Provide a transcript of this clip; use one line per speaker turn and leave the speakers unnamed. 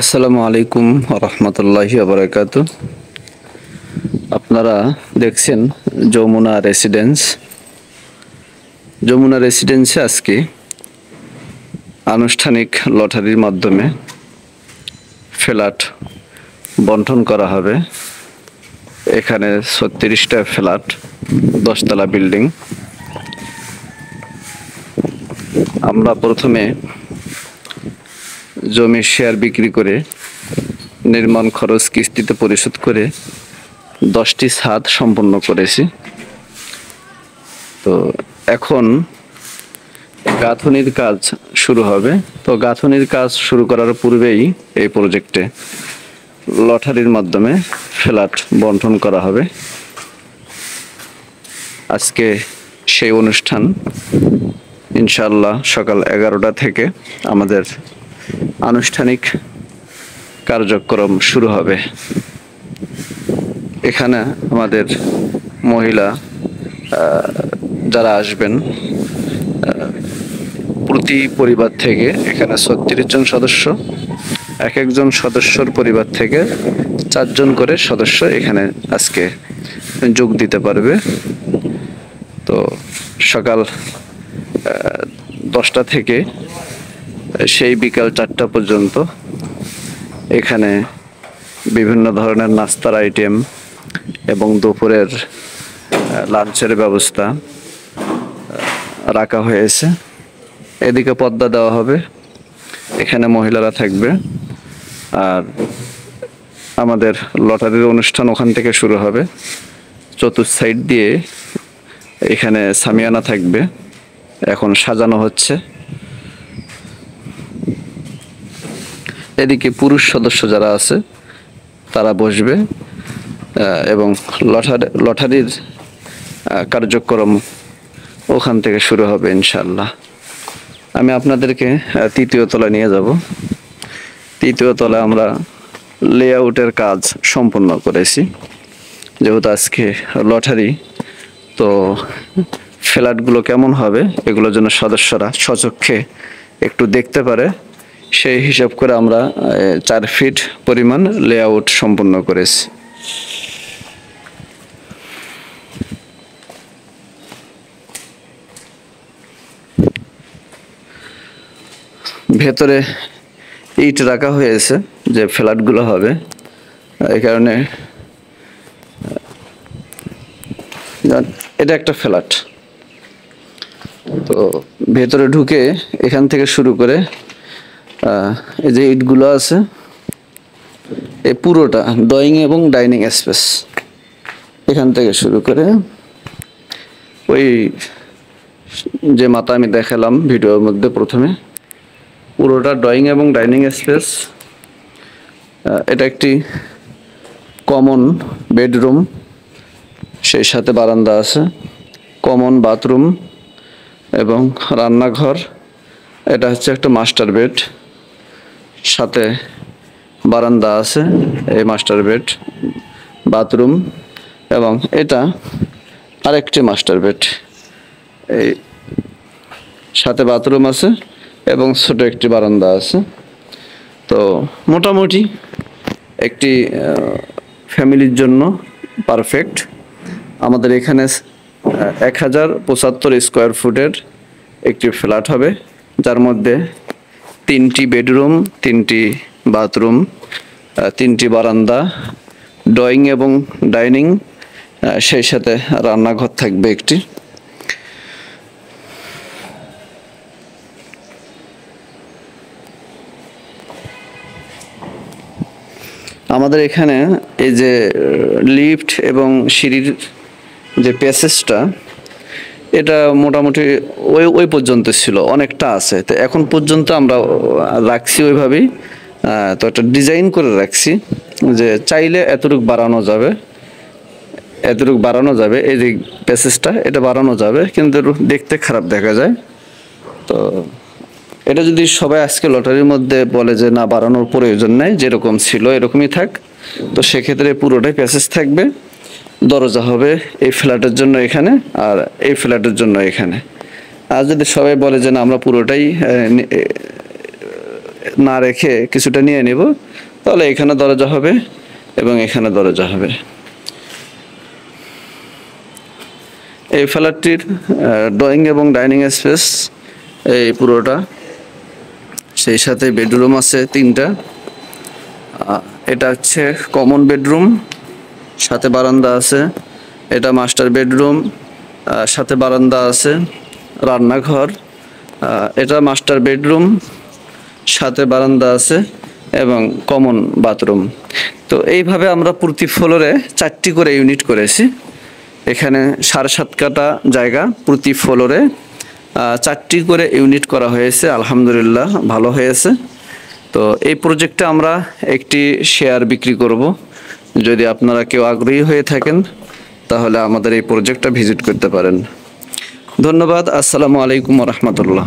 আসসালামু আলাইকুম রহমতুল্লাহি বারাকাতু। আপনারা দেখছেন যমুনা রেসিডেন্স। যমুনা রেসিডেন্সে আজকে আনুষ্ঠানিক লটারির মাধ্যমে ফ্ল্যাট বন্টন করা হবে। এখানে 36টা ফ্ল্যাট, 10তলা বিল্ডিং। আমরা প্রথমে জমির শেয়ার বিক্রি করে নির্মাণ খরচ কিস্তিতে পরিশোধ করে 10টি ছাদ সম্পন্ন করেছি। তো এখন গাঁথনির কাজ শুরু হবে। তো গাঁথনির কাজ শুরু করার পূর্বেই এই প্রজেক্টে লটারির মাধ্যমে ফ্ল্যাট বন্টন করা হবে। আজকে সেই অনুষ্ঠান ইনশাআল্লাহ সকাল 11টা থেকে আমাদের আনুষ্ঠানিক কার্যক্রম শুরু হবে। এখানে আমাদের মহিলা যারা আসবেন, প্রতি পরিবার থেকে এখানে 36 জন সদস্য, এক একজন সদস্যর পরিবার থেকে 4 জন করে সদস্য এখানে আজকে যোগ দিতে পারবে। তো সকাল 10টা থেকে সেই বিকাল 4টা পর্যন্ত এখানে বিভিন্ন ধরনের নাস্তার আইটেম এবং দুপুরের লাঞ্চের ব্যবস্থা রাখা হয়েছে। এদিকে পর্দা দেওয়া হবে, এখানে মহিলারা থাকবে। আর আমাদের লটারির অনুষ্ঠান ওখান থেকে শুরু হবে। চতুর্থ সাইড দিয়ে এখানে সামিয়ানা থাকবে, এখন সাজানো হচ্ছে। এদিকে পুরুষ সদস্য যারা আছে তারা বসবে এবং লটারির কার্যক্রম ওখান থেকে শুরু হবে ইনশাআল্লাহ। আমি আপনাদেরকে 3য় তলায় নিয়ে যাব। 3য় তলায় আমরা লেআউটের কাজ সম্পূর্ণ করেছি। যেহেতু আজকে লটারি, তো ফ্ল্যাটগুলো কেমন হবে এগুলোর জন্য সদস্যরা স্বচক্ষে একটু দেখতে পারে, সেই হিসাব করে আমরা 4 ফিট পরিমাণ লেআউট সম্পূর্ণ করেছি। ভেতরে ইট রাখা হয়েছে যে ফ্ল্যাটগুলো হবে, এই কারণে। এটা একটা ফ্ল্যাট। তো ভেতরে ঢুকে এখান থেকে শুরু করে এই যে ইটগুলো আছে, এই পুরোটা ড্রয়িং এবং ডাইনিং স্পেস, এখান থেকে শুরু করে ওই যে মাথা আমি দেখালাম ভিডিওর মধ্যে প্রথমে, পুরোটা ড্রয়িং এবং ডাইনিং স্পেস। এটা একটি কমন বেডরুম, সেই সাথে বারান্দা আছে, কমন বাথরুম এবং রান্নাঘর। এটা হচ্ছে একটা মাস্টার বেড, সাথে বারান্দা আছে, এই মাস্টার বেড, বাথরুম এবং এটা আরেকটি মাস্টার বেড। এই সাথে বাথরুম আছে এবং ছোট একটি বারান্দা আছে। তো মোটামুটি একটি ফ্যামিলির জন্য পারফেক্ট। আমাদের এখানে 1075 স্কোয়ার ফুটের একটি ফ্ল্যাট হবে, যার মধ্যে 3টি বেডরুম, 3টি বাথরুম, 3টি বারান্দা, ড্রয়িং এবং ডাইনিং, সেই সাথে রান্নাঘর থাকবে একটি। আমাদের এখানে এই যে লিফট এবং সিঁড়ির যে প্যাসেজটা, এটা মোটামুটি ওই পর্যন্ত ছিল, অনেকটা আছে। তো এখন পর্যন্ত আমরা রাখছি ওইভাবেই। তো একটা ডিজাইন করে রাখছি যে চাইলে এতটুকু বাড়ানো যাবে, এতটুকু বাড়ানো যাবে। এই যে প্যাসেজটা, এটা বাড়ানো যাবে, কিন্তু দেখতে খারাপ দেখা যায়। তো এটা যদি সবাই আজকে লটারির মধ্যে বলে যে না, বাড়ানোর প্রয়োজন নেই, যেরকম ছিল এরকমই থাক, তো সেক্ষেত্রে পুরোটাই প্যাসেজ থাকবে। দরজা হবে এই ফ্ল্যাটের জন্য এখানে, আর এই ফ্ল্যাটের জন্য এখানে। আর যদি সবাই বলে যে না, আমরা পুরোটাই না রেখে কিছুটা নিয়ে নেব, তাহলে এখানে দরজা হবে এবং এখানে দরজা হবে। এই ফ্ল্যাটটির ড্রয়িং এবং ডাইনিং স্পেস এই পুরোটা, সেই সাথে বেডরুম আছে 3টা। এটা হচ্ছে কমন বেডরুম, সাথে বারান্দা আছে। এটা মাস্টার বেডরুম, সাথে বারান্দা আছে, রান্নাঘর। এটা মাস্টার বেডরুম, সাথে বারান্দা আছে এবং কমন বাথরুম। তো এইভাবে আমরা প্রতি ফ্লোরে 4টি করে ইউনিট করেছি। এখানে 7.5 কাঠা জায়গা, প্রতি ফ্লোরে 4টি করে ইউনিট করা হয়েছে। আলহামদুলিল্লাহ ভালো হয়েছে। তো এই প্রজেক্টে আমরা একটি শেয়ার বিক্রি করব। যদি আপনারা কেউ আগ্রহী হয়ে থাকেন তাহলে আমাদের এই প্রজেক্টটা ভিজিট করতে পারেন। ধন্যবাদ। আসসালামু আলাইকুম ওয়া রাহমাতুল্লাহ।